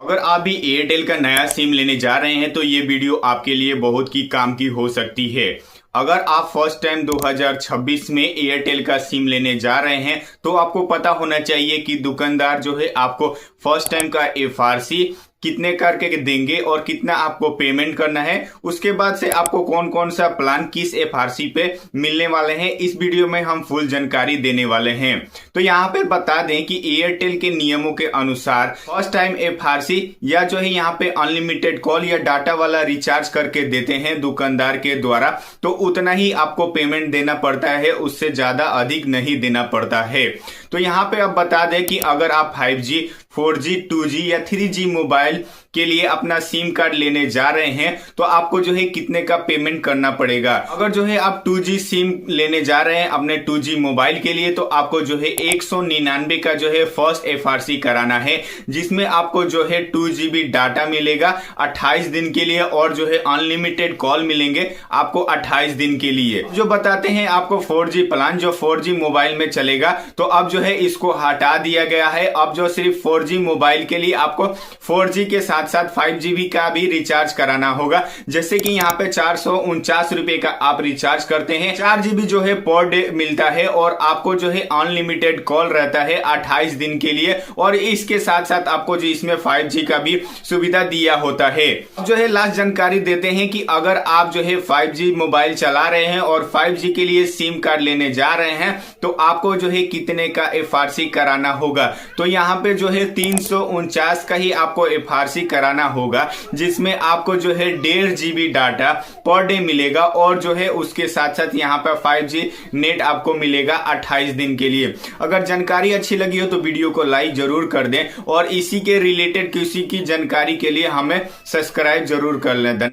अगर आप भी एयरटेल का नया सिम लेने जा रहे हैं तो ये वीडियो आपके लिए बहुत ही काम की हो सकती है। अगर आप फर्स्ट टाइम 2026 में एयरटेल का सिम लेने जा रहे हैं तो आपको पता होना चाहिए कि दुकानदार जो है आपको फर्स्ट टाइम का एफआरसी कितने करके देंगे और कितना आपको पेमेंट करना है। उसके बाद से आपको कौन कौन सा प्लान किस एफआरसी पे मिलने वाले हैं, इस वीडियो में हम फुल जानकारी देने वाले हैं। तो यहाँ पे बता दें कि एयरटेल के नियमों के अनुसार फर्स्ट टाइम एफआरसी या जो है यहाँ पे अनलिमिटेड कॉल या डाटा वाला रिचार्ज करके देते हैं दुकानदार के द्वारा, तो उतना ही आपको पेमेंट देना पड़ता है, उससे ज्यादा अधिक नहीं देना पड़ता है। तो यहाँ पे अब बता दें कि अगर आप 5G 4G 2G या 3G मोबाइल के लिए अपना सिम कार्ड लेने जा रहे हैं तो आपको जो है कितने का पेमेंट करना पड़ेगा। अगर जो है आप 2G सिम लेने जा रहे हैं अपने 2G मोबाइल के लिए तो आपको जो है 199 का जो है फर्स्ट एफआरसी कराना है, जिसमें आपको जो है 2GB डाटा मिलेगा 28 दिन के लिए और जो है अनलिमिटेड कॉल मिलेंगे आपको 28 दिन के लिए। जो बताते हैं आपको 4G प्लान जो 4G मोबाइल में चलेगा, तो अब जो है इसको हटा दिया गया है। अब जो सिर्फ 4G मोबाइल के लिए आपको 4G के साथ साथ 5GB का भी रिचार्ज कराना होगा। जैसे कि यहाँ पे 449 रुपए का आप रिचार्ज करते हैं, 4GB जो है पर डे मिलता है और आपको जो है अनलिमिटेड कॉल रहता है 28 दिन के लिए, और इसके साथ साथ आपको जो इसमें 5G का भी सुविधा दिया होता है। अब जो है लास्ट जानकारी देते हैं कि अगर आप जो है 5G मोबाइल चला रहे हैं और 5G के लिए सिम कार्ड लेने जा रहे हैं तो आपको जो है कितने का एफआरसी कराना होगा। तो यहाँ पे जो है 349 का ही आपको एफआरसी कराना होगा, जिसमें आपको जो है 1.5 GB डाटा पर डे मिलेगा और जो है उसके साथ साथ यहाँ पर 5G नेट आपको मिलेगा 28 दिन के लिए। अगर जानकारी अच्छी लगी हो तो वीडियो को लाइक जरूर कर दें और इसी के रिलेटेड किसी की जानकारी के लिए हमें सब्सक्राइब जरूर कर लें।